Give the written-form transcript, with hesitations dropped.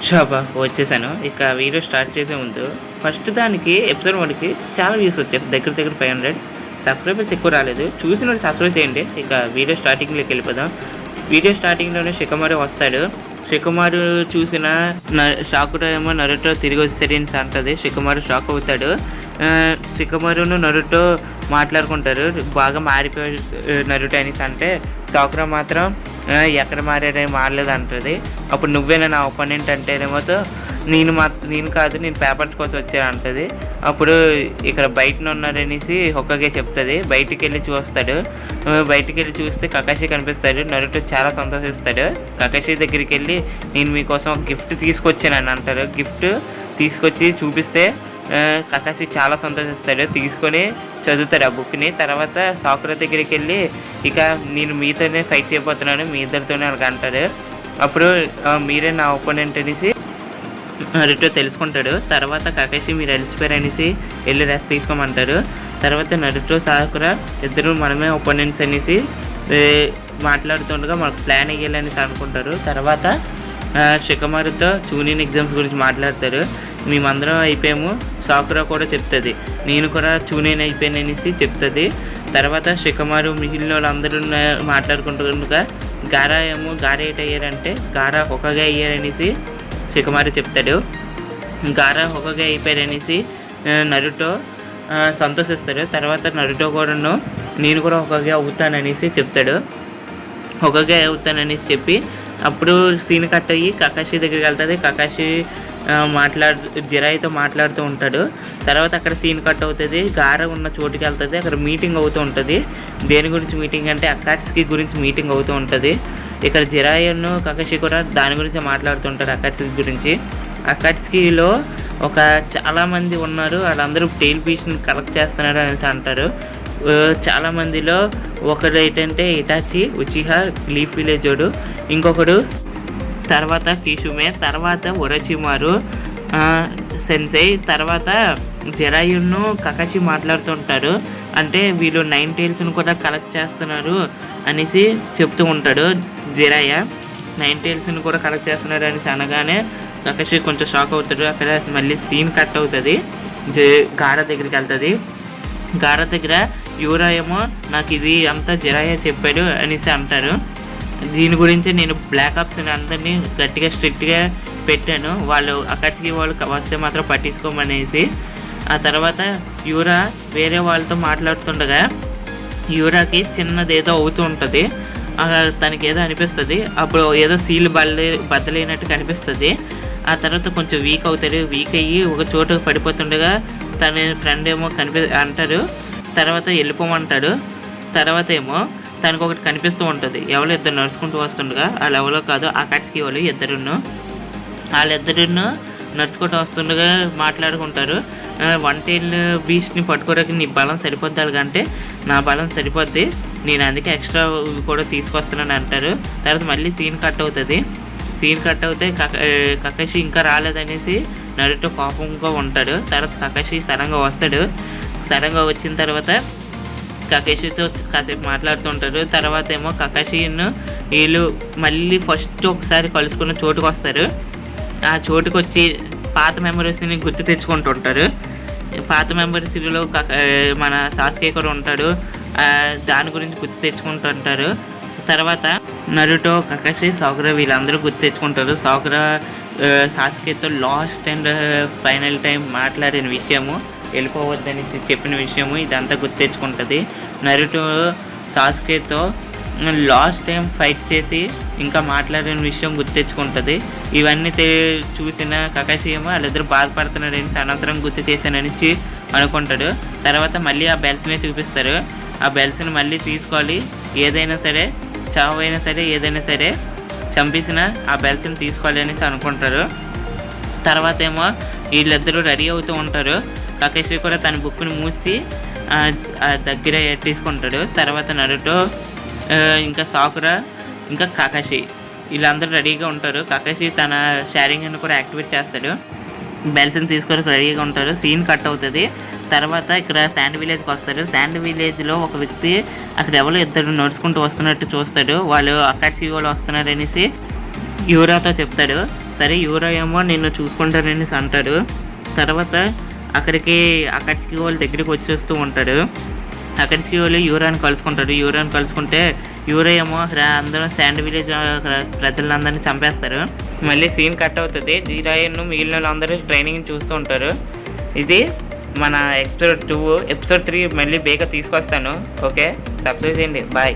షాబా వచ్చేసాను. ఇక video start చేసే ముందు ఫస్ట్ దానికి ఎపిసోడ్ 1కి చాలా వ్యూస్ వచ్చాయి. దగ్గర దగ్గర 500 సబ్స్క్రైబర్స్ ఎక్కువ రాలేదు. చూసిన సబ్స్క్రైబ్ చేయండి. ఇక వీడియో స్టార్టింగ్లోకి వెళ్ళిపోదాం. వీడియో స్టార్టింగ్లోనే షికమారు వస్తాడు. షికమారు చూసిన షాకురా ఏమో నరుటో తిరిగి వచ్చేసరి అంటది. షికమారు షాక్ అవుతాడు. షికమారును నరుటో మాట్లాడుకుంటారు. బాగా మారిపోయి నరుటో అనేసి అంటే షాకురా మాత్రం ఎక్కడ మారాడే మారలేదు అంటుంది. అప్పుడు నువ్వేనా నా ఒపోనెంట్ అంటేనేమో నేను కాదు, నేను పేపర్స్ కోసం వచ్చాను అంటుంది. అప్పుడు ఇక్కడ బయటన ఉన్నారనేసి హొక్కగే చెప్తుంది. బయటికి వెళ్ళి చూస్తాడు. బయటికి వెళ్ళి చూస్తే కకాషి కనిపిస్తాడు. నరుటో చాలా సంతోషిస్తాడు. కకాషి దగ్గరికి వెళ్ళి నేను మీకోసం ఒక గిఫ్ట్ తీసుకొచ్చానని అంటారు. గిఫ్ట్ తీసుకొచ్చి చూపిస్తే కకాషి చాలా సంతోషిస్తాడు. తీసుకొని చదువుతాడు ఆ బుక్ని. తర్వాత సాకురా దగ్గరికి వెళ్ళి ఇక నేను మీతోనే ఫైట్ చేయబోతున్నాను, మీ ఇద్దరితోనే అని అంటాడు. అప్పుడు మీరే నా ఒపోనెంట్ అనేసి నరుటో తెలుసుకుంటాడు. తర్వాత కకాషి మీరు అలిసిపోయారు అనేసి వెళ్ళి రెస్ట్ తీసుకోమంటారు. తర్వాత నరుటో సాకురా ఇద్దరు మనమే ఒపోనెంట్స్ అనేసి మాట్లాడుతుండగా మనకు ప్లాన్ వేయాలనేసి అనుకుంటారు. తర్వాత షికమారుతో జూనియర్ ఎగ్జామ్స్ గురించి మాట్లాడతారు. మేమందరం అయిపోయాము, సాకురా కూడా చెప్తుంది నేను కూడా జూనియర్ అయిపోయాను అనేసి చెప్తుంది. తర్వాత షికమారు మిగిలిన వాళ్ళందరూ మాట్లాడుకుంటుండగా గారా ఏమో గారా ఏట్ అయ్యారంటే గారా ఒకగా అయ్యారనేసి షికమారు చెప్తాడు. గారా ఒకగా అయిపోయారనేసి నరుటో సంతోషిస్తాడు. తర్వాత నరుటో కూడాను నేను కూడా ఒకగా అవుతాననేసి చెప్తాడు. ఒకగా అవుతాననేసి చెప్పి అప్పుడు సీన్ కట్ అయ్యి కకాషి దగ్గరికి వెళ్తుంది. కకాషి జిరాయితో మాట్లాడుతూ ఉంటాడు. తర్వాత అక్కడ సీన్ కట్ అవుతుంది. గారా ఉన్న చోటుకి వెళ్తుంది. అక్కడ మీటింగ్ అవుతూ ఉంటుంది. దేని గురించి మీటింగ్ అంటే అకాట్స్కి గురించి మీటింగ్ అవుతూ ఉంటుంది. ఇక్కడ జిరాయిను కకాషి కూడా దాని గురించి మాట్లాడుతుంటారు, అకాట్స్కి గురించి. అకాట్స్కిలో చాలామంది ఉన్నారు, వాళ్ళందరూ టెయిల్ పీస్ని కలెక్ట్ చేస్తున్నారు అనేసి అంటారు. చాలామందిలో ఒకడు ఏంటంటే ఇటాచి, ఉచిహా, లీఫ్ విలేజోడు, ఇంకొకడు తర్వాత కిషుమే, తర్వాత ఒరచిమారు సెన్సై, తర్వాత జిరాయును కకాషి మాట్లాడుతుంటారు. అంటే వీళ్ళు 9 టైల్స్ను కూడా కలెక్ట్ చేస్తున్నారు అనేసి చెప్తూ ఉంటాడు. జిరాయ 9 టైల్స్ను కూడా కలెక్ట్ చేస్తున్నారు అనేసి అనగానే కకాషి కొంచెం షాక్ అవుతాడు. అక్కడ మళ్ళీ సీన్ కట్ అవుతుంది. గారా దగ్గరికి వెళ్తుంది. గారా దగ్గర యూరా ఏమో నాకు ఇది అంతా జిరాయ చెప్పాడు అనేసి అంటారు. దీని గురించి నేను బ్లాక్ ఆప్స్ అందరినీ గట్టిగా స్ట్రిక్ట్గా పెట్టాను, వాళ్ళు అక్కడికి వాళ్ళు వస్తే మాత్రం పట్టించుకోమనేసి. ఆ తర్వాత యూరా వేరే వాళ్ళతో మాట్లాడుతుండగా యూరాకి చిన్నది ఏదో అవుతూ ఉంటుంది. తనకి ఏదో అనిపిస్తుంది. అప్పుడు ఏదో సీల్ బద్దలైనట్టు కనిపిస్తుంది. ఆ తర్వాత కొంచెం వీక్ అవుతాడు. వీక్ అయ్యి ఒక చోటు పడిపోతుండగా తన ఫ్రెండ్ ఏమో అంటారు. తర్వాత వెళ్ళిపోమంటాడు. తర్వాత ఏమో తనకు ఒకటి కనిపిస్తూ ఉంటుంది. ఎవరో ఇద్దరు నడుచుకుంటూ వస్తుండగా, వాళ్ళు ఎవరో కాదు అకాట్స్కి వాళ్ళు వాళ్ళిద్దరును నడుచుకుంటూ వస్తుండగా మాట్లాడుకుంటారు. 1 టైల్ బీస్ట్ని పట్టుకోవడానికి నీ బలం సరిపోద్ది అంటే నా బలం సరిపోద్ది, నేను అందుకే ఎక్స్ట్రా కూడా తీసుకొస్తున్నాను అంటారు. తర్వాత మళ్ళీ సీన్ కట్ అవుతుంది. సీన్ కట్ అవుతే కకాషి ఇంకా రాలేదనేసి నరుటో కోపంగా ఉంటాడు. తర్వాత కకాషి సడన్గా వస్తాడు. సడన్గా వచ్చిన తర్వాత కకాషితో కాసేపు మాట్లాడుతుంటారు. తర్వాత ఏమో కకాషిను వీళ్ళు మళ్ళీ ఫస్ట్ ఒకసారి కలుసుకున్న చోటుకు వస్తారు. ఆ చోటుకు వచ్చి పాత మెమరీస్ని గుర్తు తెచ్చుకుంటుంటారు. పాత మెమరీస్లో మన సాస్కే కూడా ఉంటాడు. దాని గురించి గుర్తు తెచ్చుకుంటుంటారు. తర్వాత నరుటో, కకాషి, సాకురా వీళ్ళందరూ గుర్తు తెచ్చుకుంటారు. సాకురా సాస్కేతో లాస్ట్ అండ్ ఫైనల్ టైం మాట్లాడిన విషయము, వెళ్ళిపోవద్దని చెప్పిన విషయము ఇదంతా గుర్తు తెచ్చుకుంటుంది. నరుటో సాస్కేతో లాస్ట్ టైం ఫైట్ చేసి ఇంకా మాట్లాడిన విషయం గుర్తు తెచ్చుకుంటుంది. ఇవన్నీ చూసిన కకాషి ఏమో వాళ్ళిద్దరు బాధపడుతున్నారని అనవసరం గుర్తు చేశానని అనుకుంటాడు. తర్వాత మళ్ళీ ఆ బెల్స్ని చూపిస్తారు. ఆ బెల్స్ని మళ్ళీ తీసుకోవాలి, ఏదైనా సరే చావైనా సరే ఏదైనా సరే చంపేసిన ఆ బెల్స్ని తీసుకోవాలి అనేసి అనుకుంటారు. తర్వాత ఏమో వీళ్ళిద్దరూ రెడీ అవుతూ ఉంటారు. కకాషి కూడా తన బుక్ని మూసి దగ్గర తీసుకుంటాడు. తర్వాత నరుటో ఇంకా సాకురా ఇంకా కకాషి వీళ్ళందరూ రెడీగా ఉంటారు. కకాషి తన షేరింగ్ని కూడా యాక్టివేట్ చేస్తాడు. బెల్స్ని తీసుకొని రెడీగా ఉంటారు. సీన్ కట్ అవుతుంది. తర్వాత ఇక్కడ శాండ్ విలేజ్కి వస్తారు. శాండ్ విలేజ్లో ఒక వ్యక్తి అక్కడ ఎవరో ఇద్దరు నడుచుకుంటూ వస్తున్నట్టు చూస్తాడు. వాళ్ళు అకాట్స్కి వాళ్ళు వస్తున్నారనేసి యూరాతో చెప్తాడు. సరే యూరో ఏమో నిన్ను చూసుకుంటానని అంటాడు. తర్వాత అక్కడికి వాళ్ళ దగ్గరికి వచ్చేస్తూ ఉంటాడు. అక్కడికి వాళ్ళు యూరోని కలుసుకుంటాడు. యూరోని కలుసుకుంటే యూరో ఏమో అందరూ శాండ్ విలేజ్ ప్రజలందరినీ చంపేస్తారు. మళ్ళీ సీన్ కట్ అవుతుంది. జీరాయన్ను మిగిలిన వాళ్ళందరూ ట్రైనింగ్ చూస్తూ ఉంటారు. ఇది మన ఎపిసోడ్ 2. ఎపిసోడ్ 3 మళ్ళీ బేగా తీసుకొస్తాను. ఓకే, సబ్స్క్రైబ్ చేయండి. బాయ్.